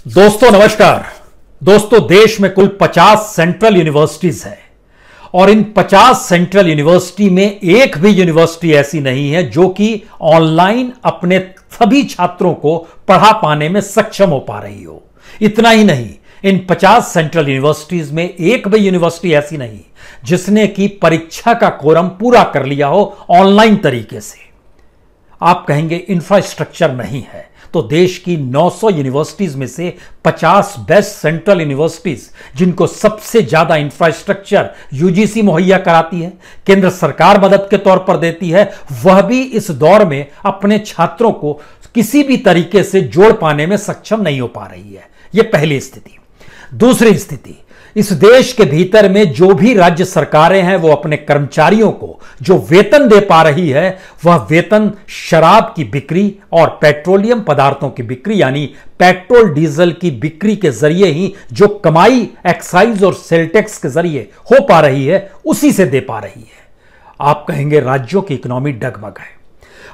दोस्तों नमस्कार। दोस्तों देश में कुल 50 सेंट्रल यूनिवर्सिटीज हैं और इन 50 सेंट्रल यूनिवर्सिटी में एक भी यूनिवर्सिटी ऐसी नहीं है जो कि ऑनलाइन अपने सभी छात्रों को पढ़ा पाने में सक्षम हो पा रही हो। इतना ही नहीं, इन 50 सेंट्रल यूनिवर्सिटीज में एक भी यूनिवर्सिटी ऐसी नहीं जिसने की परीक्षा का कोरम पूरा कर लिया हो ऑनलाइन तरीके से। आप कहेंगे इंफ्रास्ट्रक्चर नहीं है, तो देश की 900 यूनिवर्सिटीज में से 50 बेस्ट सेंट्रल यूनिवर्सिटीज जिनको सबसे ज्यादा इंफ्रास्ट्रक्चर यूजीसी मुहैया कराती है, केंद्र सरकार मदद के तौर पर देती है, वह भी इस दौर में अपने छात्रों को किसी भी तरीके से जोड़ पाने में सक्षम नहीं हो पा रही है। यह पहली स्थिति। दूसरी स्थिति, इस देश के भीतर में जो भी राज्य सरकारें हैं वो अपने कर्मचारियों को जो वेतन दे पा रही है वह वेतन शराब की बिक्री और पेट्रोलियम पदार्थों की बिक्री यानी पेट्रोल डीजल की बिक्री के जरिए ही जो कमाई एक्साइज और सेल टैक्स के जरिए हो पा रही है उसी से दे पा रही है। आप कहेंगे राज्यों की इकोनॉमी डगमग है।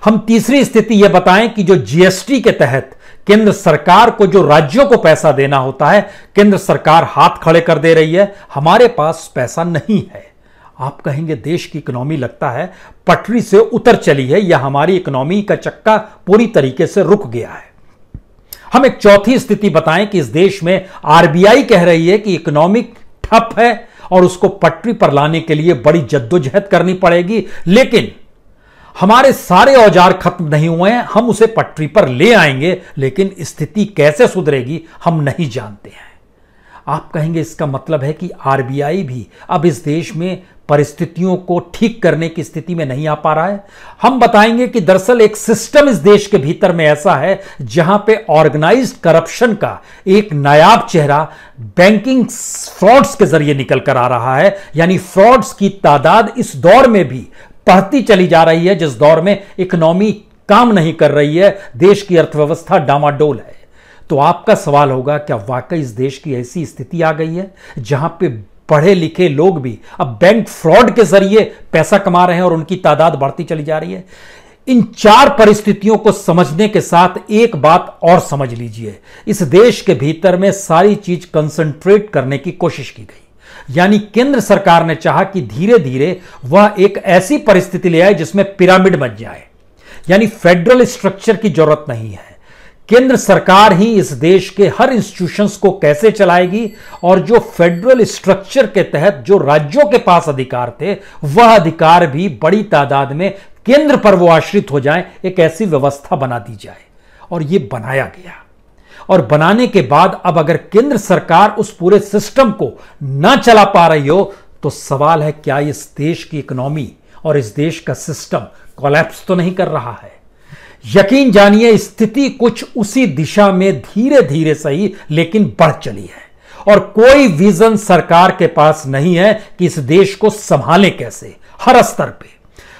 हम तीसरी स्थिति यह बताएं कि जो जीएसटी के तहत केंद्र सरकार को जो राज्यों को पैसा देना होता है, केंद्र सरकार हाथ खड़े कर दे रही है, हमारे पास पैसा नहीं है। आप कहेंगे देश की इकोनॉमी लगता है पटरी से उतर चली है या हमारी इकोनॉमी का चक्का पूरी तरीके से रुक गया है। हम एक चौथी स्थिति बताएं कि इस देश में आरबीआई कह रही है कि इकोनॉमी ठप है और उसको पटरी पर लाने के लिए बड़ी जद्दोजहद करनी पड़ेगी, लेकिन हमारे सारे औजार खत्म नहीं हुए हैं, हम उसे पटरी पर ले आएंगे, लेकिन स्थिति कैसे सुधरेगी हम नहीं जानते हैं। आप कहेंगे इसका मतलब है कि आरबीआई भी अब इस देश में परिस्थितियों को ठीक करने की स्थिति में नहीं आ पा रहा है। हम बताएंगे कि दरअसल एक सिस्टम इस देश के भीतर में ऐसा है जहां पे ऑर्गेनाइज्ड करप्शन का एक नायाब चेहरा बैंकिंग फ्रॉड्स के जरिए निकल कर आ रहा है। यानी फ्रॉड्स की तादाद इस दौर में भी बढ़ती चली जा रही है जिस दौर में इकोनॉमी काम नहीं कर रही है, देश की अर्थव्यवस्था डामाडोल है। तो आपका सवाल होगा, क्या वाकई इस देश की ऐसी स्थिति आ गई है जहां पे पढ़े लिखे लोग भी अब बैंक फ्रॉड के जरिए पैसा कमा रहे हैं और उनकी तादाद बढ़ती चली जा रही है? इन चार परिस्थितियों को समझने के साथ एक बात और समझ लीजिए, इस देश के भीतर में सारी चीज कंसंट्रेट करने की कोशिश की गई। यानी केंद्र सरकार ने चाहा कि धीरे धीरे वह एक ऐसी परिस्थिति ले आए जिसमें पिरामिड बन जाए, यानी फेडरल स्ट्रक्चर की जरूरत नहीं है। केंद्र सरकार ही इस देश के हर इंस्टीट्यूशंस को कैसे चलाएगी और जो फेडरल स्ट्रक्चर के तहत जो राज्यों के पास अधिकार थे वह अधिकार भी बड़ी तादाद में केंद्र पर वो आश्रित हो जाए, एक ऐसी व्यवस्था बना दी जाए। और यह बनाया गया, और बनाने के बाद अब अगर केंद्र सरकार उस पूरे सिस्टम को ना चला पा रही हो तो सवाल है क्या इस देश की इकोनॉमी और इस देश का सिस्टम कोलैप्स तो नहीं कर रहा है? यकीन जानिए स्थिति कुछ उसी दिशा में धीरे धीरे सही लेकिन बढ़ चली है और कोई विजन सरकार के पास नहीं है कि इस देश को संभालें कैसे हर स्तर पे।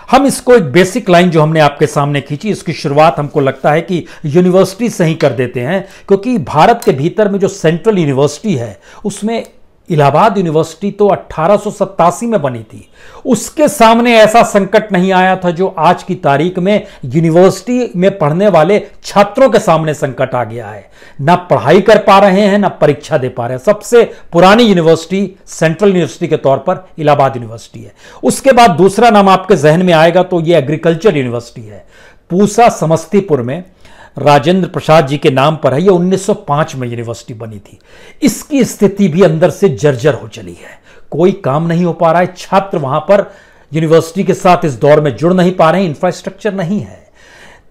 हम इसको एक बेसिक लाइन जो हमने आपके सामने खींची, इसकी शुरुआत हमको लगता है कि यूनिवर्सिटी से ही कर देते हैं, क्योंकि भारत के भीतर में जो सेंट्रल यूनिवर्सिटी है उसमें इलाहाबाद यूनिवर्सिटी तो 1887 में बनी थी। उसके सामने ऐसा संकट नहीं आया था जो आज की तारीख में यूनिवर्सिटी में पढ़ने वाले छात्रों के सामने संकट आ गया है। ना पढ़ाई कर पा रहे हैं ना परीक्षा दे पा रहे हैं। सबसे पुरानी यूनिवर्सिटी सेंट्रल यूनिवर्सिटी के तौर पर इलाहाबाद यूनिवर्सिटी है। उसके बाद दूसरा नाम आपके जहन में आएगा तो यह एग्रीकल्चर यूनिवर्सिटी है। पूसा समस्तीपुर में राजेंद्र प्रसाद जी के नाम पर है। यह 1905 में यूनिवर्सिटी बनी थी। इसकी स्थिति भी अंदर से जर्जर हो चली है, कोई काम नहीं हो पा रहा है, छात्र वहां पर यूनिवर्सिटी के साथ इस दौर में जुड़ नहीं पा रहे हैं, इंफ्रास्ट्रक्चर नहीं है।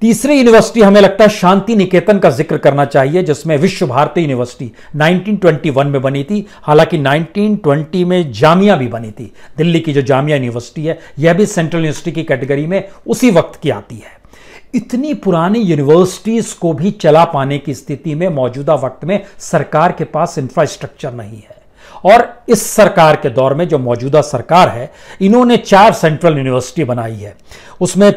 तीसरी यूनिवर्सिटी हमें लगता है शांति निकेतन का जिक्र करना चाहिए, जिसमें विश्व भारती यूनिवर्सिटी 1921 में बनी थी। हालांकि 1920 में जामिया भी बनी थी। दिल्ली की जो जामिया यूनिवर्सिटी है यह भी सेंट्रल यूनिवर्सिटी की कैटेगरी में उसी वक्त की आती है। इतनी पुरानी यूनिवर्सिटीज को भी चला पाने की स्थिति में मौजूदा वक्त में सरकार के पास इंफ्रास्ट्रक्चर नहीं है। और इस सरकार के दौर में जो मौजूदा सरकार है इन्होंने 4 सेंट्रल यूनिवर्सिटी बनाई है। उसमें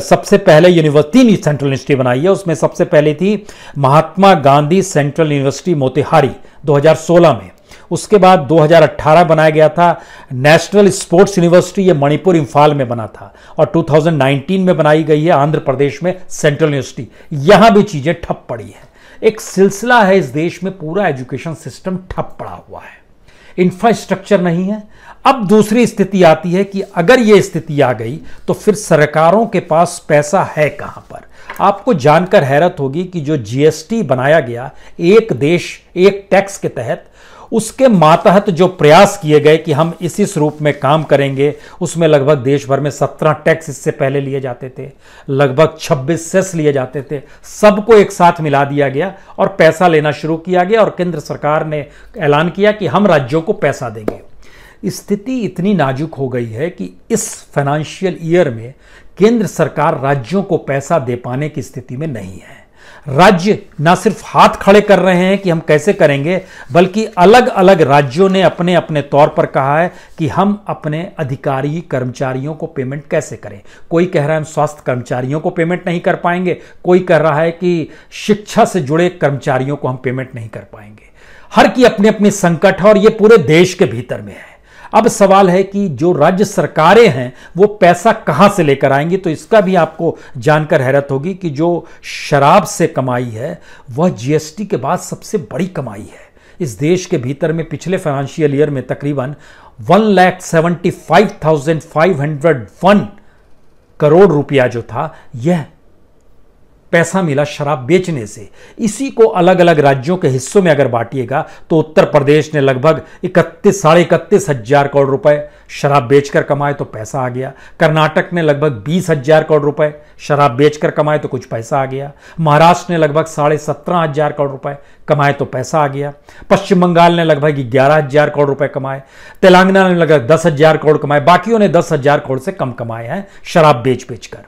सबसे पहले तीन सेंट्रल यूनिवर्सिटी बनाई है। उसमें सबसे पहले थी महात्मा गांधी सेंट्रल यूनिवर्सिटी मोतिहारी 2016 में। उसके बाद 2018 बनाया गया था नेशनल स्पोर्ट्स यूनिवर्सिटी, ये मणिपुर इंफाल में बना था। और 2019 में बनाई गई है आंध्र प्रदेश में सेंट्रल यूनिवर्सिटी। यहां भी चीजें ठप पड़ी है। एक सिलसिला है इस देश में, पूरा एजुकेशन सिस्टम ठप पड़ा हुआ है, इंफ्रास्ट्रक्चर नहीं है। अब दूसरी स्थिति आती है कि अगर यह स्थिति आ गई तो फिर सरकारों के पास पैसा है कहां पर। आपको जानकर हैरत होगी कि जो जीएसटी बनाया गया, एक देश एक टैक्स के तहत, उसके मातहत जो प्रयास किए गए कि हम इस रूप में काम करेंगे, उसमें लगभग देश भर में 17 टैक्स इससे पहले लिए जाते थे, लगभग 26 सेस लिए जाते थे, सबको एक साथ मिला दिया गया और पैसा लेना शुरू किया गया और केंद्र सरकार ने ऐलान किया कि हम राज्यों को पैसा देंगे। स्थिति इतनी नाजुक हो गई है कि इस फाइनेंशियल ईयर में केंद्र सरकार राज्यों को पैसा दे पाने की स्थिति में नहीं है। राज्य ना सिर्फ हाथ खड़े कर रहे हैं कि हम कैसे करेंगे, बल्कि अलग अलग राज्यों ने अपने अपने तौर पर कहा है कि हम अपने अधिकारी कर्मचारियों को पेमेंट कैसे करें। कोई कह रहा है हम स्वास्थ्य कर्मचारियों को पेमेंट नहीं कर पाएंगे, कोई कह रहा है कि शिक्षा से जुड़े कर्मचारियों को हम पेमेंट नहीं कर पाएंगे। हर की अपनी अपनी संकट है और ये पूरे देश के भीतर में है। अब सवाल है कि जो राज्य सरकारें हैं वो पैसा कहां से लेकर आएंगी। तो इसका भी आपको जानकर हैरत होगी कि जो शराब से कमाई है वह जीएसटी के बाद सबसे बड़ी कमाई है। इस देश के भीतर में पिछले फाइनेंशियल ईयर में तकरीबन 1,75,501 करोड़ रुपया जो था, यह पैसा मिला शराब बेचने से। इसी को अलग अलग राज्यों के हिस्सों में अगर बांटिएगा तो उत्तर प्रदेश ने लगभग 31,500 हजार करोड़ रुपए शराब बेचकर कमाए तो पैसा आ गया। कर्नाटक ने लगभग 20,000 करोड़ रुपए शराब बेचकर कमाए तो कुछ पैसा आ गया। महाराष्ट्र ने लगभग 17,500 करोड़ रुपए कमाए तो पैसा आ गया। पश्चिम बंगाल ने लगभग 11,000 करोड़ रुपए कमाए। तेलंगाना ने लगभग 10,000 करोड़ कमाए। बाकियों ने 10,000 करोड़ से कम कमाए हैं शराब बेच बेचकर।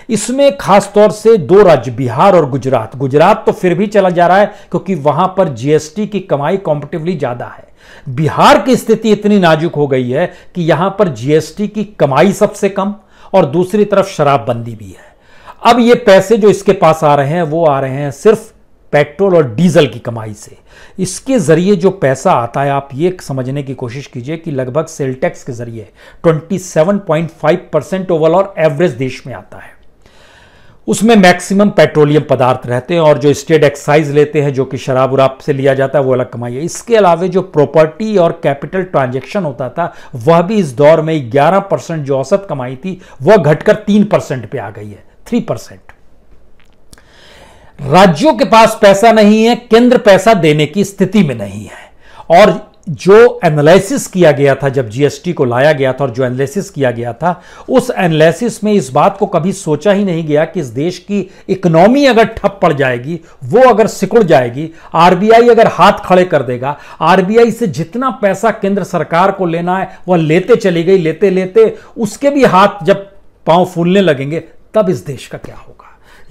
इसमें खासतौर से दो राज्य, बिहार और गुजरात। गुजरात तो फिर भी चला जा रहा है क्योंकि वहां पर जीएसटी की कमाई कॉम्पिटिटिवली ज्यादा है। बिहार की स्थिति इतनी नाजुक हो गई है कि यहां पर जीएसटी की कमाई सबसे कम और दूसरी तरफ शराबबंदी भी है। अब ये पैसे जो इसके पास आ रहे हैं वो आ रहे हैं सिर्फ पेट्रोल और डीजल की कमाई से। इसके जरिए जो पैसा आता है, आप ये समझने की कोशिश कीजिए कि लगभग सेल टैक्स के जरिए 27.5% ओवरऑल एवरेज देश में आता है। उसमें मैक्सिमम पेट्रोलियम पदार्थ रहते हैं और जो स्टेट एक्साइज लेते हैं, जो कि शराब उराब से लिया जाता है, वो अलग कमाई है। इसके अलावा जो प्रॉपर्टी और कैपिटल ट्रांजैक्शन होता था वह भी इस दौर में 11% जो औसत कमाई थी वह घटकर 3% पे आ गई है, 3%। राज्यों के पास पैसा नहीं है, केंद्र पैसा देने की स्थिति में नहीं है। और जो एनालिसिस किया गया था जब जीएसटी को लाया गया था और जो एनालिसिस किया गया था, उस एनालिसिस में इस बात को कभी सोचा ही नहीं गया कि इस देश की इकोनॉमी अगर ठप पड़ जाएगी, वो अगर सिकुड़ जाएगी, आरबीआई अगर हाथ खड़े कर देगा, आरबीआई से जितना पैसा केंद्र सरकार को लेना है वह लेते चली गई, लेते लेते उसके भी हाथ जब पांव फूलने लगेंगे, तब इस देश का क्या होगा।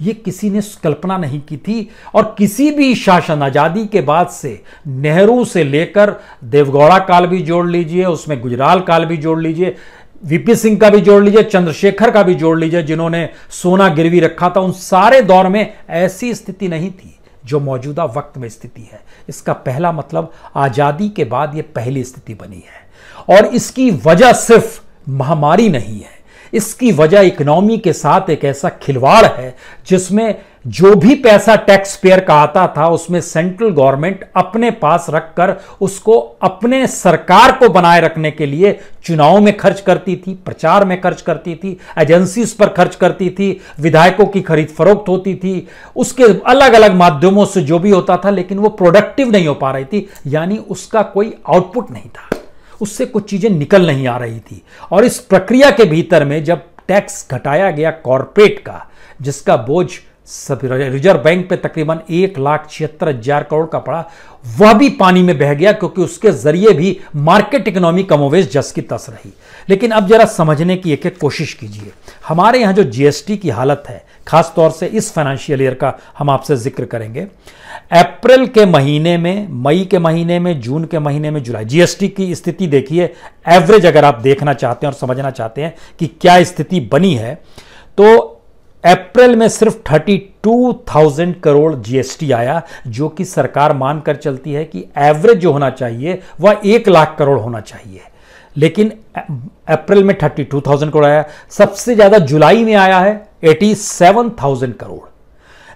ये किसी ने कल्पना नहीं की थी। और किसी भी शासन आजादी के बाद से, नेहरू से लेकर देवगौड़ा काल भी जोड़ लीजिए, उसमें गुजराल काल भी जोड़ लीजिए, वीपी सिंह का भी जोड़ लीजिए, चंद्रशेखर का भी जोड़ लीजिए, जिन्होंने सोना गिरवी रखा था, उन सारे दौर में ऐसी स्थिति नहीं थी जो मौजूदा वक्त में स्थिति है। इसका पहला मतलब आजादी के बाद यह पहली स्थिति बनी है। और इसकी वजह सिर्फ महामारी नहीं है, इसकी वजह इकोनॉमी के साथ एक ऐसा खिलवाड़ है जिसमें जो भी पैसा टैक्स पेयर का आता था उसमें सेंट्रल गवर्नमेंट अपने पास रखकर उसको अपने सरकार को बनाए रखने के लिए चुनाव में खर्च करती थी, प्रचार में खर्च करती थी, एजेंसीज पर खर्च करती थी, विधायकों की खरीद फरोख्त होती थी, उसके अलग अलग माध्यमों से जो भी होता था, लेकिन वो प्रोडक्टिव नहीं हो पा रही थी, यानी उसका कोई आउटपुट नहीं था, उससे कुछ चीजें निकल नहीं आ रही थी। और इस प्रक्रिया के भीतर में जब टैक्स घटाया गया कॉर्पोरेट का, जिसका बोझ रिजर्व बैंक पे तकरीबन 1,76,000 करोड़ का पड़ा, वह भी पानी में बह गया क्योंकि उसके जरिए भी मार्केट इकोनॉमी कमोवेश जस की तस रही। लेकिन अब जरा समझने की एक एक कोशिश कीजिए। हमारे यहां जो जीएसटी की हालत है, खासतौर से इस फाइनेंशियल ईयर का हम आपसे जिक्र करेंगे। अप्रैल के महीने में, मई के महीने में, जून के महीने में, जुलाई, जीएसटी की स्थिति देखिए, एवरेज अगर आप देखना चाहते हैं और समझना चाहते हैं कि क्या स्थिति बनी है, तो अप्रैल में सिर्फ 32,000 करोड़ जीएसटी आया, जो कि सरकार मानकर चलती है कि एवरेज जो होना चाहिए वह 1 लाख करोड़ होना चाहिए। लेकिन अप्रैल में 32,000 करोड़ आया। सबसे ज्यादा जुलाई में आया है 87,000 करोड़।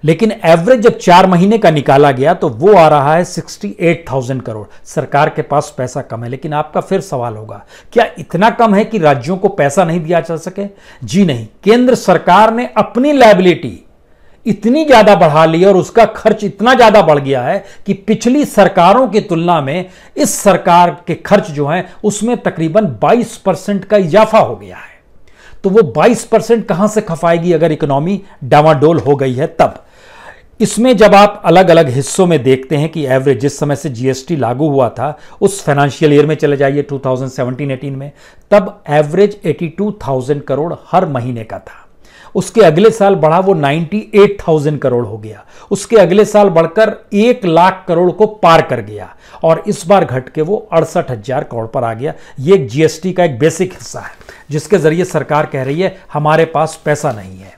लेकिन एवरेज जब 4 महीने का निकाला गया तो वो आ रहा है 68,000 करोड़। सरकार के पास पैसा कम है, लेकिन आपका फिर सवाल होगा, क्या इतना कम है कि राज्यों को पैसा नहीं दिया जा सके? जी नहीं, केंद्र सरकार ने अपनी लायबिलिटी इतनी ज्यादा बढ़ा ली और उसका खर्च इतना ज्यादा बढ़ गया है कि पिछली सरकारों की तुलना में इस सरकार के खर्च जो हैं उसमें तकरीबन 22% का इजाफा हो गया है। तो वो 22% कहां से खपाएगी अगर इकोनॉमी डामाडोल हो गई है तब? इसमें जब आप अलग अलग हिस्सों में देखते हैं कि एवरेज जिस समय से जीएसटी लागू हुआ था उस फाइनेंशियल ईयर में चले जाइए 2017-18 में, तब एवरेज 82,000 करोड़ हर महीने का था। उसके अगले साल बढ़ा वो 98,000 करोड़ हो गया, उसके अगले साल बढ़कर 1 लाख करोड़ को पार कर गया और इस बार घट के वो 68,000 करोड़ पर आ गया। ये जीएसटी का एक बेसिक हिस्सा है जिसके जरिए सरकार कह रही है हमारे पास पैसा नहीं है।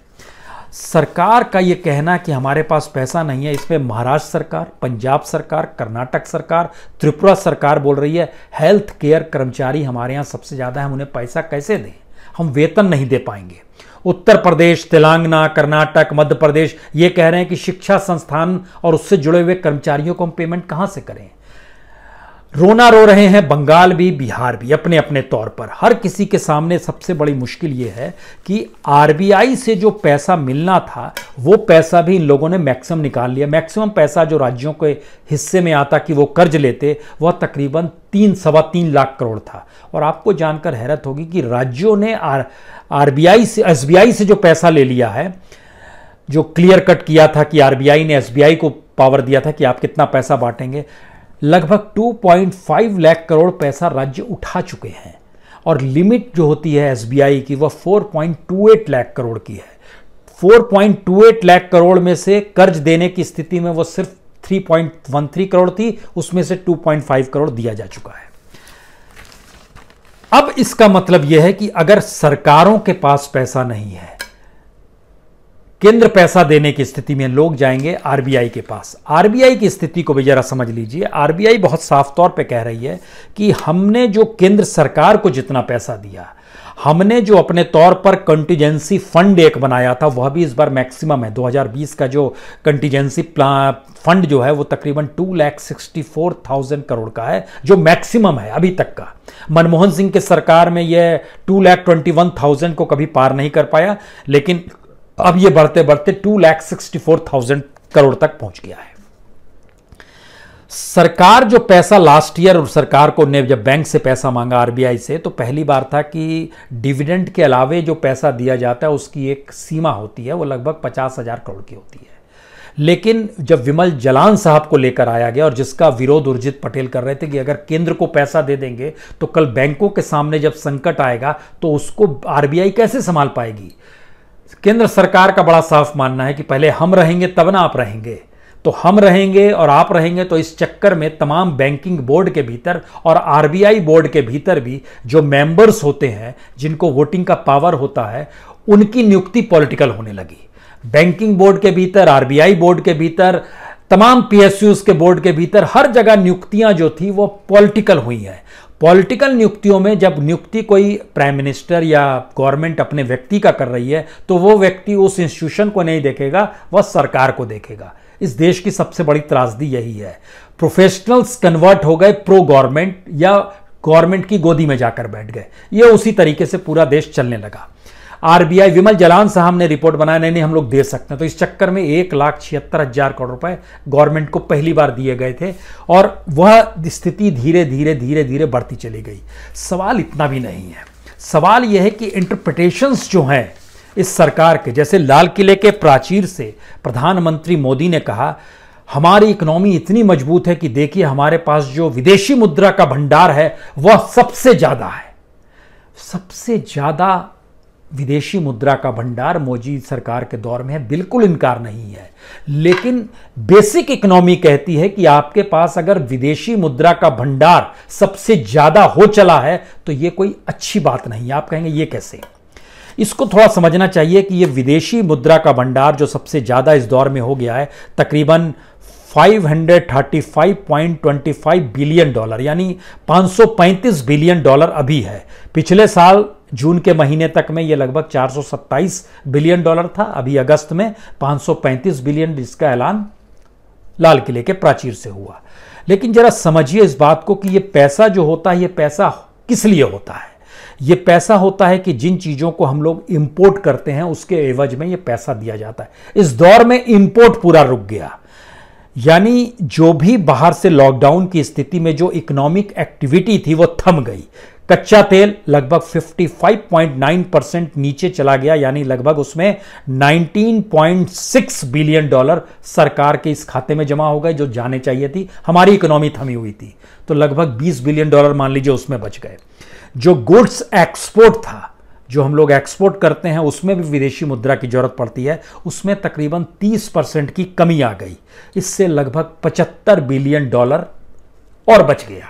सरकार का ये कहना कि हमारे पास पैसा नहीं है, इसमें महाराष्ट्र सरकार, पंजाब सरकार, कर्नाटक सरकार, त्रिपुरा सरकार बोल रही है हेल्थ केयर कर्मचारी हमारे यहाँ सबसे ज़्यादा है, हम उन्हें पैसा कैसे दें, हम वेतन नहीं दे पाएंगे। उत्तर प्रदेश, तेलंगाना, कर्नाटक, मध्य प्रदेश ये कह रहे हैं कि शिक्षा संस्थान और उससे जुड़े हुए कर्मचारियों को हम पेमेंट कहां से करें। रोना रो रहे हैं बंगाल भी, बिहार भी, अपने अपने तौर पर। हर किसी के सामने सबसे बड़ी मुश्किल यह है कि आरबीआई से जो पैसा मिलना था वो पैसा भी इन लोगों ने मैक्सिमम निकाल लिया। मैक्सिमम पैसा जो राज्यों के हिस्से में आता कि वो कर्ज लेते वह तकरीबन 3-3.25 लाख करोड़ था। और आपको जानकर हैरत होगी कि राज्यों ने आरबीआई से, एसबीआई से जो पैसा ले लिया है, जो क्लियर कट किया था कि आरबीआई ने एसबीआई को पावर दिया था कि आप कितना पैसा बांटेंगे, लगभग 2.5 लाख करोड़ पैसा राज्य उठा चुके हैं और लिमिट जो होती है एसबीआई की वह 4.28 लाख करोड़ की है। 4.28 लाख करोड़ में से कर्ज देने की स्थिति में वो सिर्फ 3.13 करोड़ थी, उसमें से 2.5 करोड़ दिया जा चुका है। अब इसका मतलब यह है कि अगर सरकारों के पास पैसा नहीं है, केंद्र पैसा देने की स्थिति में लोग जाएंगे आरबीआई के पास। आरबीआई की स्थिति को भी जरा समझ लीजिए। आरबीआई बहुत साफ तौर पे कह रही है कि हमने जो केंद्र सरकार को जितना पैसा दिया, हमने जो अपने तौर पर कंटीजेंसी फंड एक बनाया था वह भी इस बार मैक्सिमम है। 2020 का जो कंटीजेंसी फंड जो है वो तकरीबन 2,64,000 करोड़ का है, जो मैक्सिमम है अभी तक का। मनमोहन सिंह के सरकार में यह 2,21,000 को कभी पार नहीं कर पाया, लेकिन अब यह बढ़ते बढ़ते 2,64,000 करोड़ तक पहुंच गया है। सरकार जो पैसा लास्ट ईयर और सरकार को ने जब बैंक से पैसा मांगा आरबीआई से, तो पहली बार था कि डिविडेंड के अलावे जो पैसा दिया जाता है उसकी एक सीमा होती है, वो लगभग 50,000 करोड़ की होती है। लेकिन जब विमल जलान साहब को लेकर आया गया और जिसका विरोध उर्जित पटेल कर रहे थे कि अगर केंद्र को पैसा दे देंगे तो कल बैंकों के सामने जब संकट आएगा तो उसको आरबीआई कैसे संभाल पाएगी। केंद्र सरकार का बड़ा साफ मानना है कि पहले हम रहेंगे तब ना आप रहेंगे, तो हम रहेंगे और आप रहेंगे, तो इस चक्कर में तमाम बैंकिंग बोर्ड के भीतर और आरबीआई बोर्ड के भीतर भी जो मेंबर्स होते हैं, जिनको वोटिंग का पावर होता है, उनकी नियुक्ति पॉलिटिकल होने लगी। बैंकिंग बोर्ड के भीतर, आरबीआई बोर्ड के भीतर, तमाम पीएसयूज के बोर्ड के भीतर हर जगह नियुक्तियां जो थी वो पॉलिटिकल हुई हैं। पॉलिटिकल नियुक्तियों में जब नियुक्ति कोई प्राइम मिनिस्टर या गवर्नमेंट अपने व्यक्ति का कर रही है तो वो व्यक्ति उस इंस्टीट्यूशन को नहीं देखेगा, वह सरकार को देखेगा। इस देश की सबसे बड़ी त्रासदी यही है। प्रोफेशनल्स कन्वर्ट हो गए प्रो गवर्नमेंट या गवर्नमेंट की गोदी में जाकर बैठ गए। ये उसी तरीके से पूरा देश चलने लगा। आरबीआई, विमल जलान साहब ने रिपोर्ट बनाया, नहीं हम लोग दे सकते हैं, तो इस चक्कर में 1,76,000 करोड़ रुपए गवर्नमेंट को पहली बार दिए गए थे और वह स्थिति धीरे धीरे धीरे धीरे बढ़ती चली गई। सवाल इतना भी नहीं है, सवाल यह है कि इंटरप्रिटेशंस जो हैं इस सरकार के, जैसे लाल किले के प्राचीर से प्रधानमंत्री मोदी ने कहा हमारी इकोनॉमी इतनी मजबूत है कि देखिए हमारे पास जो विदेशी मुद्रा का भंडार है वह सबसे ज्यादा है। सबसे ज्यादा विदेशी मुद्रा का भंडार मोदी सरकार के दौर में है, बिल्कुल इनकार नहीं है, लेकिन बेसिक इकोनॉमी कहती है कि आपके पास अगर विदेशी मुद्रा का भंडार सबसे ज्यादा हो चला है तो यह कोई अच्छी बात नहीं है। आप कहेंगे ये कैसे? इसको थोड़ा समझना चाहिए कि यह विदेशी मुद्रा का भंडार जो सबसे ज्यादा इस दौर में हो गया है, तकरीबन $535.25 बिलियन, यानी $535 बिलियन अभी है। पिछले साल जून के महीने तक में ये लगभग 427 बिलियन डॉलर था। अभी अगस्त में 535 बिलियन, जिसका ऐलान लाल किले के प्राचीर से हुआ। लेकिन जरा समझिए इस बात को कि ये पैसा जो होता है, ये पैसा किस लिए होता है? ये पैसा होता है कि जिन चीजों को हम लोग इंपोर्ट करते हैं उसके एवज में ये पैसा दिया जाता है। इस दौर में इंपोर्ट पूरा रुक गया, यानी जो भी बाहर से लॉकडाउन की स्थिति में जो इकोनॉमिक एक्टिविटी थी वो थम गई। कच्चा तेल लगभग 55.9% नीचे चला गया, यानी लगभग उसमें 19.6 बिलियन डॉलर सरकार के इस खाते में जमा हो गए जो जाने चाहिए थी। हमारी इकोनॉमी थमी हुई थी तो लगभग 20 बिलियन डॉलर मान लीजिए उसमें बच गए। जो गुड्स एक्सपोर्ट था, जो हम लोग एक्सपोर्ट करते हैं उसमें भी विदेशी मुद्रा की जरूरत पड़ती है, उसमें तकरीबन 30% की कमी आ गई। इससे लगभग 75 बिलियन डॉलर और बच गया।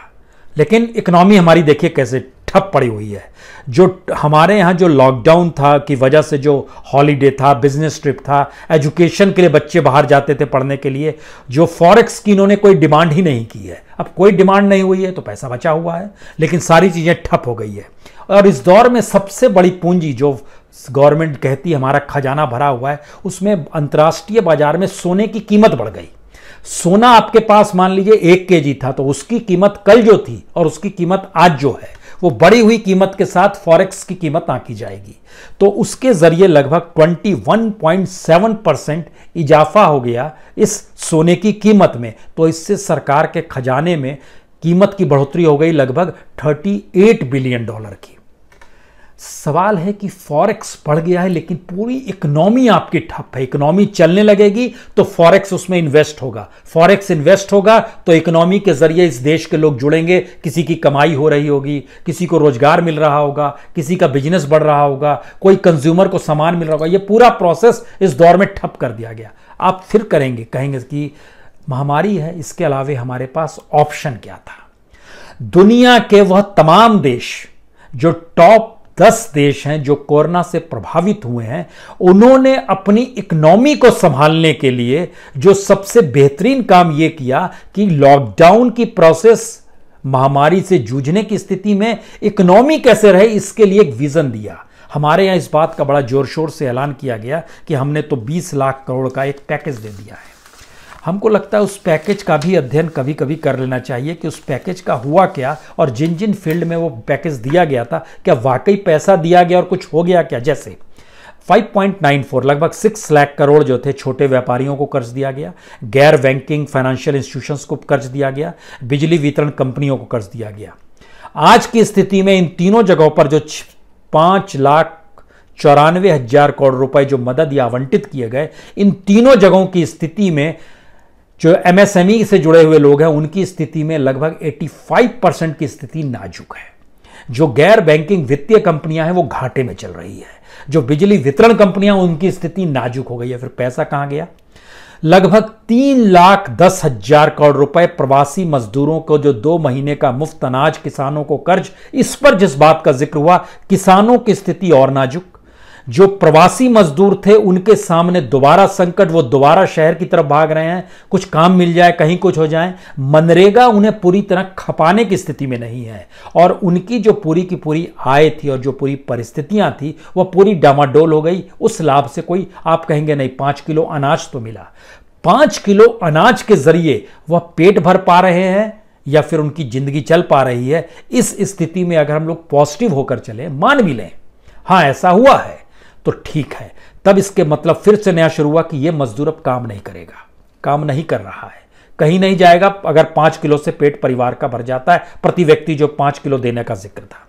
लेकिन इकोनॉमी हमारी देखिए कैसे ठप पड़ी हुई है। जो हमारे यहाँ जो लॉकडाउन था की वजह से जो हॉलीडे था, बिजनेस ट्रिप था, एजुकेशन के लिए बच्चे बाहर जाते थे पढ़ने के लिए, जो फॉरेक्स की इन्होंने कोई डिमांड ही नहीं की है। अब कोई डिमांड नहीं हुई है तो पैसा बचा हुआ है, लेकिन सारी चीजें ठप हो गई है। और इस दौर में सबसे बड़ी पूंजी जो गवर्नमेंट कहती है हमारा खजाना भरा हुआ है, उसमें अंतर्राष्ट्रीय बाजार में सोने की कीमत बढ़ गई। सोना आपके पास मान लीजिए 1 केजी था तो उसकी कीमत कल जो थी और उसकी कीमत आज जो है वो बढ़ी हुई कीमत के साथ फॉरेक्स की कीमत आंकी जाएगी। तो उसके जरिए लगभग 21.7% इजाफा हो गया इस सोने की कीमत में। तो इससे सरकार के खजाने में कीमत की बढ़ोतरी हो गई लगभग 38 बिलियन डॉलर की। सवाल है कि फॉरेक्स बढ़ गया है लेकिन पूरी इकोनॉमी आपकी ठप है। इकोनॉमी चलने लगेगी तो फॉरेक्स उसमें इन्वेस्ट होगा, फॉरेक्स इन्वेस्ट होगा तो इकोनॉमी के जरिए इस देश के लोग जुड़ेंगे, किसी की कमाई हो रही होगी, किसी को रोजगार मिल रहा होगा, किसी का बिजनेस बढ़ रहा होगा, कोई कंज्यूमर को सामान मिल रहा होगा। यह पूरा प्रोसेस इस दौर में ठप कर दिया गया। आप फिर कहेंगे कि महामारी है, इसके अलावे हमारे पास ऑप्शन क्या था? दुनिया के वह तमाम देश जो टॉप 10 देश हैं जो कोरोना से प्रभावित हुए हैं, उन्होंने अपनी इकोनॉमी को संभालने के लिए जो सबसे बेहतरीन काम यह किया कि लॉकडाउन की प्रोसेस, महामारी से जूझने की स्थिति में इकोनॉमी कैसे रहे, इसके लिए एक विजन दिया। हमारे यहां इस बात का बड़ा जोर शोर से ऐलान किया गया कि हमने तो 20 लाख करोड़ का एक पैकेज दे दिया है। हमको लगता है उस पैकेज का भी अध्ययन कभी कभी कर लेना चाहिए कि उस पैकेज का हुआ क्या और जिन जिन फील्ड में वो पैकेज दिया गया था क्या वाकई पैसा दिया गया और कुछ हो गया क्या। जैसे 5.94 लगभग 6 लाख करोड़ जो थे छोटे व्यापारियों को कर्ज दिया गया, गैर बैंकिंग फाइनेंशियल इंस्टीट्यूशंस को कर्ज दिया गया, बिजली वितरण कंपनियों को कर्ज दिया गया। आज की स्थिति में इन तीनों जगहों पर जो 5,94,000 करोड़ रुपए जो मदद या आवंटित किए गए, इन तीनों जगहों की स्थिति में जो एमएसएमई से जुड़े हुए लोग हैं उनकी स्थिति में लगभग 85% की स्थिति नाजुक है। जो गैर बैंकिंग वित्तीय कंपनियां हैं वो घाटे में चल रही है। जो बिजली वितरण कंपनियां, उनकी स्थिति नाजुक हो गई है। फिर पैसा कहां गया? लगभग 3,10,000 करोड़ रुपए प्रवासी मजदूरों को जो 2 महीने का मुफ्त अनाज, किसानों को कर्ज, इस पर जिस बात का जिक्र हुआ, किसानों की स्थिति और नाजुक। जो प्रवासी मजदूर थे उनके सामने दोबारा संकट, वो दोबारा शहर की तरफ भाग रहे हैं, कुछ काम मिल जाए, कहीं कुछ हो जाए। मनरेगा उन्हें पूरी तरह खपाने की स्थिति में नहीं है और उनकी जो पूरी की पूरी आय थी और जो पूरी परिस्थितियां थी वह पूरी डामाडोल हो गई। उस लाभ से कोई, आप कहेंगे नहीं, 5 किलो अनाज तो मिला। 5 किलो अनाज के जरिए वह पेट भर पा रहे हैं या फिर उनकी जिंदगी चल पा रही है? इस स्थिति में अगर हम लोग पॉजिटिव होकर चले, मान भी लें हाँ ऐसा हुआ है, तो ठीक है। तब इसके मतलब फिर से नया शुरू हुआ कि यह मजदूर अब काम नहीं करेगा, काम नहीं कर रहा है, कहीं नहीं जाएगा। अगर 5 किलो से पेट परिवार का भर जाता है, प्रति व्यक्ति जो 5 किलो देने का जिक्र था,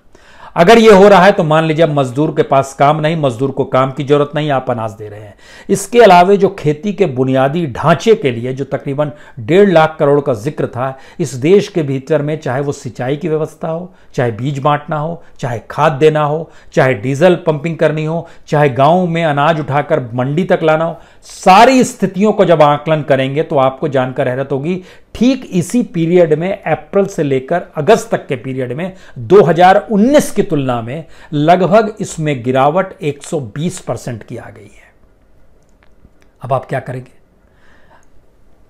अगर यह हो रहा है तो मान लीजिए अब मजदूर के पास काम नहीं, मजदूर को काम की जरूरत नहीं, आप अनाज दे रहे हैं। इसके अलावे जो खेती के बुनियादी ढांचे के लिए जो तकरीबन 1.5 लाख करोड़ का जिक्र था, इस देश के भीतर में, चाहे वो सिंचाई की व्यवस्था हो, चाहे बीज बांटना हो, चाहे खाद देना हो, चाहे डीजल पंपिंग करनी हो, चाहे गांव में अनाज उठाकर मंडी तक लाना हो, सारी स्थितियों को जब आकलन करेंगे तो आपको जानकर हैरत होगी, ठीक इसी पीरियड में, अप्रैल से लेकर अगस्त तक के पीरियड में 2019 की तुलना में लगभग इसमें गिरावट 120% की आ गई है। अब आप क्या करेंगे?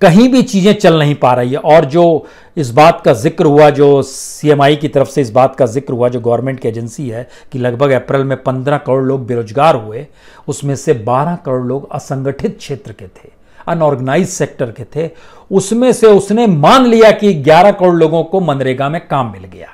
कहीं भी चीजें चल नहीं पा रही है। और जो इस बात का जिक्र हुआ, जो सीएमआई की तरफ से इस बात का जिक्र हुआ, जो गवर्नमेंट की एजेंसी है, कि लगभग अप्रैल में 15 करोड़ लोग बेरोजगार हुए, उसमें से 12 करोड़ लोग असंगठित क्षेत्र के थे, अनऑर्गेनाइज सेक्टर के थे। उसमें से उसने मान लिया कि 11 करोड़ लोगों को मनरेगा में काम मिल गया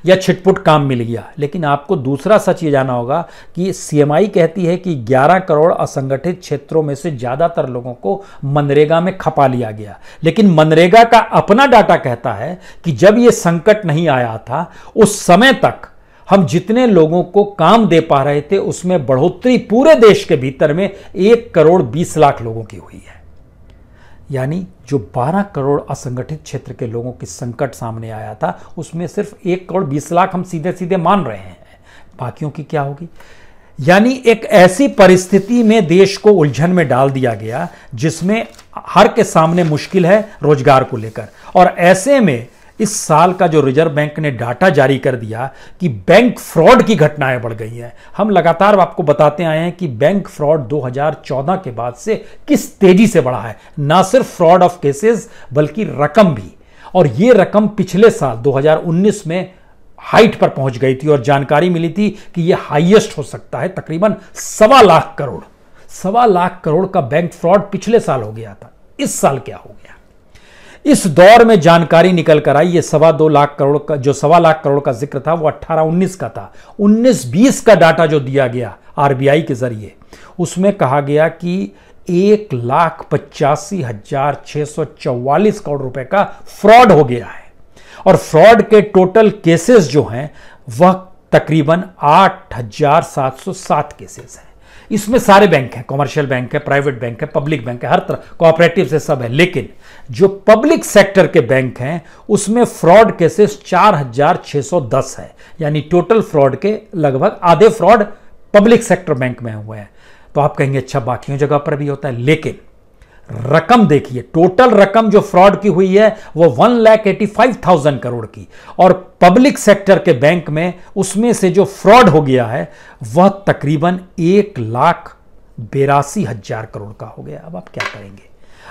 या छिटपुट काम मिल गया। लेकिन आपको दूसरा सच ये जाना होगा कि सीएमआई कहती है कि 11 करोड़ असंगठित क्षेत्रों में से ज्यादातर लोगों को मनरेगा में खपा लिया गया। लेकिन मनरेगा का अपना डाटा कहता है कि जब यह संकट नहीं आया था, उस समय तक हम जितने लोगों को काम दे पा रहे थे उसमें बढ़ोतरी पूरे देश के भीतर में 1 करोड़ 20 लाख लोगों की हुई है। यानी जो 12 करोड़ असंगठित क्षेत्र के लोगों की संकट सामने आया था, उसमें सिर्फ 1 करोड़ 20 लाख हम सीधे सीधे मान रहे हैं, बाकियों की क्या होगी। यानी एक ऐसी परिस्थिति में देश को उलझन में डाल दिया गया जिसमें हर के सामने मुश्किल है रोजगार को लेकर। और ऐसे में इस साल का जो रिजर्व बैंक ने डाटा जारी कर दिया कि बैंक फ्रॉड की घटनाएं बढ़ गई हैं। हम लगातार आपको बताते आए हैं कि बैंक फ्रॉड 2014 के बाद से किस तेजी से बढ़ा है, ना सिर्फ फ्रॉड ऑफ केसेस बल्कि रकम भी। और यह रकम पिछले साल 2019 में हाइट पर पहुंच गई थी और जानकारी मिली थी कि यह हाईएस्ट हो सकता है, तकरीबन 1.25 लाख करोड़। 1.25 लाख करोड़ का बैंक फ्रॉड पिछले साल हो गया था, इस साल क्या हो गया। इस दौर में जानकारी निकल कर आई, ये 2.25 लाख करोड़ का, जो 1.25 लाख करोड़ का जिक्र था वो 18-19 का था। 19-20 का डाटा जो दिया गया आरबीआई के जरिए, उसमें कहा गया कि 1,85,644 करोड़ रुपए का फ्रॉड हो गया है। और फ्रॉड के टोटल केसेस जो हैं वह तकरीबन 8,707 केसेस हैं। इसमें सारे बैंक हैं, कॉमर्शियल बैंक है, प्राइवेट बैंक है, पब्लिक बैंक है, हर तरह कोऑपरेटिव से सब है। लेकिन जो पब्लिक सेक्टर के बैंक हैं उसमें फ्रॉड केसेस 4,610 है। यानी टोटल फ्रॉड के लगभग आधे फ्रॉड पब्लिक सेक्टर बैंक में हुए हैं। तो आप कहेंगे अच्छा बाकियों जगह पर भी होता है, लेकिन रकम देखिए, टोटल रकम जो फ्रॉड की हुई है वो 1,85,000 करोड़ की। और पब्लिक सेक्टर के बैंक में उसमें से जो फ्रॉड हो गया है वह तकरीबन 1,82,000 करोड़ का हो गया। अब आप क्या करेंगे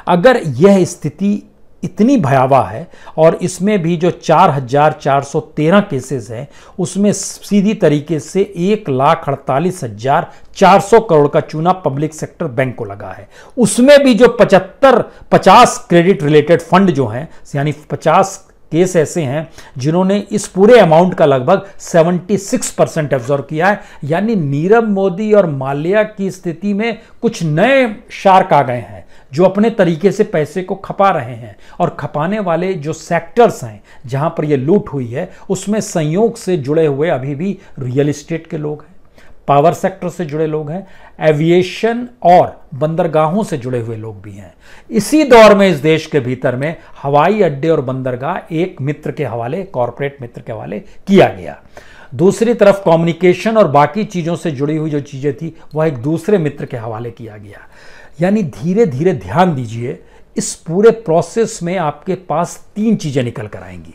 अगर यह स्थिति इतनी भयावह है और इसमें भी जो 4,413 केसेस हैं उसमें सीधी तरीके से 1,48,400 करोड़ का चूना पब्लिक सेक्टर बैंक को लगा है। उसमें भी जो 50 क्रेडिट रिलेटेड फंड जो हैं, यानी 50 केस ऐसे हैं जिन्होंने इस पूरे अमाउंट का लगभग 76% एब्जॉर्ब किया है। यानी नीरव मोदी और माल्या की स्थिति में कुछ नए शार्क आ गए हैं जो अपने तरीके से पैसे को खपा रहे हैं। और खपाने वाले जो सेक्टर्स हैं जहां पर यह लूट हुई है उसमें संयोग से जुड़े हुए अभी भी रियल एस्टेट के लोग हैं, पावर सेक्टर से जुड़े लोग हैं, एविएशन और बंदरगाहों से जुड़े हुए लोग भी हैं। इसी दौर में इस देश के भीतर में हवाई अड्डे और बंदरगाह एक मित्र के हवाले, कॉरपोरेट मित्र के हवाले किया गया। दूसरी तरफ कम्युनिकेशन और बाकी चीजों से जुड़ी हुई जो चीजें थी वह एक दूसरे मित्र के हवाले किया गया। यानी धीरे धीरे ध्यान दीजिए, इस पूरे प्रोसेस में आपके पास 3 चीजें निकल कर आएंगी।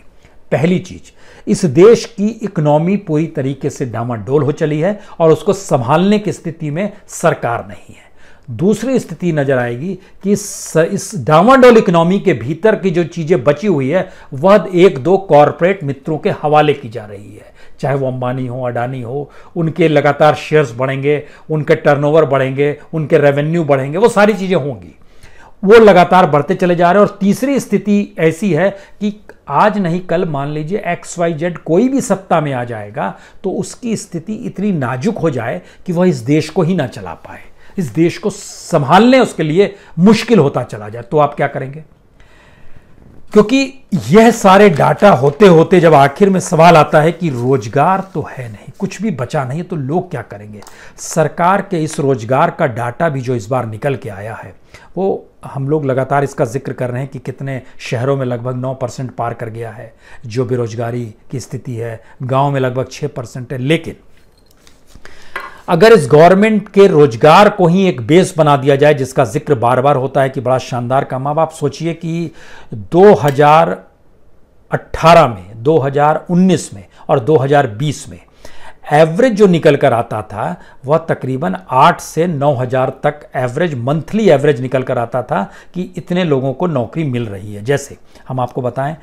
पहली चीज, इस देश की इकोनॉमी पूरी तरीके से डामाडोल हो चली है और उसको संभालने की स्थिति में सरकार नहीं है। दूसरी स्थिति नजर आएगी कि इस डामाडोल इकोनॉमी के भीतर की जो चीजें बची हुई है वह 1-2 कॉरपोरेट मित्रों के हवाले की जा रही है। चाहे वो अंबानी हो, अडानी हो, उनके लगातार शेयर्स बढ़ेंगे, उनके टर्नओवर बढ़ेंगे, उनके रेवेन्यू बढ़ेंगे, वो सारी चीजें होंगी, वो लगातार बढ़ते चले जा रहे हैं। और तीसरी स्थिति ऐसी है कि आज नहीं कल मान लीजिए XYZ कोई भी सत्ता में आ जाएगा तो उसकी स्थिति इतनी नाजुक हो जाए कि वह इस देश को ही ना चला पाए, इस देश को संभालने उसके लिए मुश्किल होता चला जाए। तो आप क्या करेंगे? क्योंकि यह सारे डाटा होते होते जब आखिर में सवाल आता है कि रोजगार तो है नहीं, कुछ भी बचा नहीं, तो लोग क्या करेंगे? सरकार के इस रोजगार का डाटा भी जो इस बार निकल के आया है वो हम लोग लगातार इसका जिक्र कर रहे हैं कि कितने शहरों में लगभग 9% पार कर गया है जो बेरोजगारी की स्थिति है, गांव में लगभग 6% है। लेकिन अगर इस गवर्नमेंट के रोजगार को ही एक बेस बना दिया जाए, जिसका जिक्र बार बार होता है कि बड़ा शानदार काम, अब आप सोचिए कि 2018 में, 2019 में और 2020 में एवरेज जो निकल कर आता था वह तकरीबन 8 से 9,000 तक एवरेज, मंथली एवरेज निकल कर आता था कि इतने लोगों को नौकरी मिल रही है। जैसे हम आपको बताएं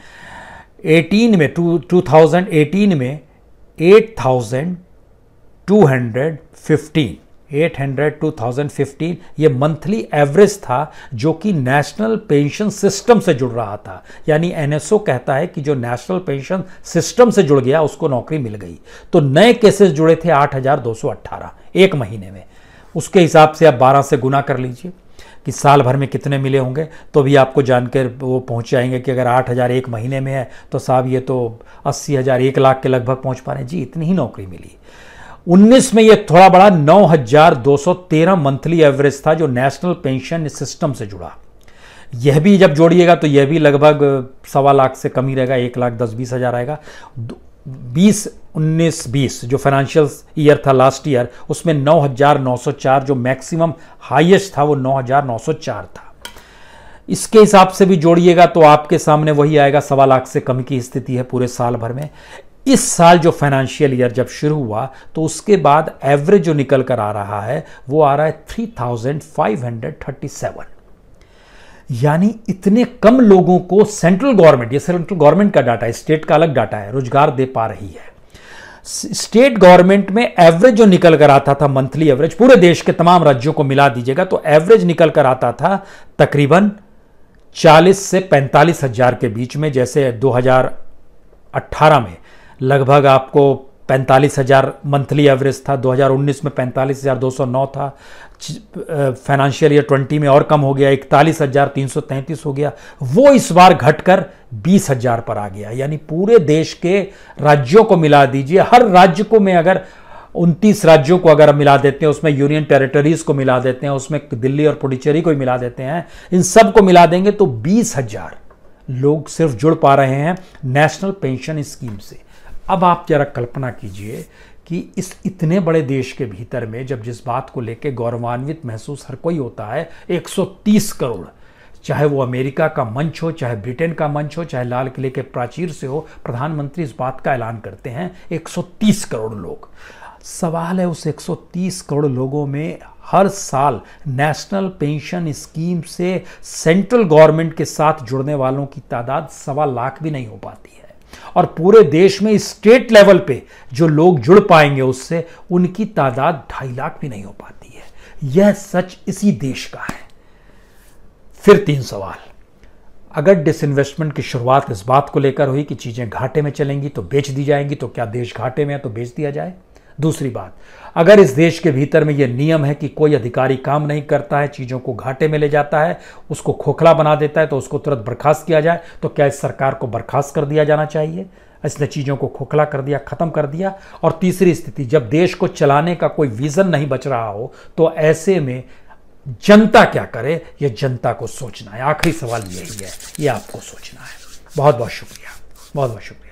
2018 में 8,215 ये मंथली एवरेज था, जो कि नेशनल पेंशन सिस्टम से जुड़ रहा था। यानी एनएसओ कहता है कि जो नेशनल पेंशन सिस्टम से जुड़ गया उसको नौकरी मिल गई। तो नए केसेस जुड़े थे 8,218 एक महीने में। उसके हिसाब से आप 12 से गुना कर लीजिए कि साल भर में कितने मिले होंगे, तो भी आपको जानकर वो पहुंच जाएंगे कि अगर 8,000 एक महीने में है तो साहब ये तो 80,000, 1 लाख के लगभग पहुंच पा रहे हैं। जी, इतनी ही नौकरी मिली। 19 में ये थोड़ा बड़ा 9,213 मंथली एवरेज था जो नेशनल पेंशन सिस्टम से जुड़ा। यह भी जब जोड़िएगा तो यह भी लगभग 1.25 लाख से कम ही रहेगा, 1,10,20 हज़ार आएगा। 2019-20 जो फाइनेंशियल ईयर था लास्ट ईयर, उसमें 9,904 जो मैक्सिमम हाईएस्ट था वो 9,904 था। इसके हिसाब से भी जोड़िएगा तो आपके सामने वही आएगा, 1.25 लाख से कम की स्थिति है पूरे साल भर में। इस साल जो फाइनेंशियल ईयर जब शुरू हुआ तो उसके बाद एवरेज जो निकल कर आ रहा है वो आ रहा है 3,537। यानी इतने कम लोगों को सेंट्रल गवर्नमेंट, ये सेंट्रल गवर्नमेंट का डाटा है, स्टेट का अलग डाटा है, रोजगार दे पा रही है। स्टेट गवर्नमेंट में एवरेज जो निकल कर आता था, मंथली एवरेज पूरे देश के तमाम राज्यों को मिला दीजिएगा तो एवरेज निकल कर आता था तकरीबन 40 से 45 हज़ार के बीच में। जैसे 2018 में लगभग आपको 45,000 मंथली एवरेज था, 2019 में 45,209 था, फाइनेंशियल ईयर 20 में और कम हो गया, 41,333 हो गया। वो इस बार घटकर 20,000 पर आ गया। यानी पूरे देश के राज्यों को मिला दीजिए, हर राज्य को में अगर 29 राज्यों को अगर मिला देते हैं, उसमें यूनियन टेरिटरीज को मिला देते हैं, उसमें दिल्ली और पुडुचेरी को मिला देते हैं, इन सब को मिला देंगे तो 20,000 लोग सिर्फ जुड़ पा रहे हैं नेशनल पेंशन स्कीम से। अब आप जरा कल्पना कीजिए कि इस इतने बड़े देश के भीतर में जब जिस बात को लेकर गौरवान्वित महसूस हर कोई होता है, 130 करोड़, चाहे वो अमेरिका का मंच हो, चाहे ब्रिटेन का मंच हो, चाहे लाल किले के प्राचीर से हो, प्रधानमंत्री इस बात का ऐलान करते हैं 130 करोड़ लोग। सवाल है उस 130 करोड़ लोगों में हर साल नेशनल पेंशन स्कीम से सेंट्रल गवर्नमेंट के साथ जुड़ने वालों की तादाद 1.25 लाख भी नहीं हो पाती है। और पूरे देश में स्टेट लेवल पे जो लोग जुड़ पाएंगे उससे, उनकी तादाद 2.5 लाख भी नहीं हो पाती है। यह सच इसी देश का है। फिर 3 सवाल। अगर डिसइन्वेस्टमेंट की शुरुआत इस बात को लेकर हुई कि चीजें घाटे में चलेंगी तो बेच दी जाएंगी, तो क्या देश घाटे में है तो बेच दिया जाए? दूसरी बात, अगर इस देश के भीतर में यह नियम है कि कोई अधिकारी काम नहीं करता है, चीजों को घाटे में ले जाता है, उसको खोखला बना देता है, तो उसको तुरंत बर्खास्त किया जाए, तो क्या इस सरकार को बर्खास्त कर दिया जाना चाहिए? इसने चीजों को खोखला कर दिया, खत्म कर दिया। और तीसरी स्थिति, जब देश को चलाने का कोई विजन नहीं बच रहा हो तो ऐसे में जनता क्या करे, यह जनता को सोचना है। आखिरी सवाल यही है, यह आपको सोचना है। बहुत बहुत शुक्रिया, बहुत बहुत शुक्रिया।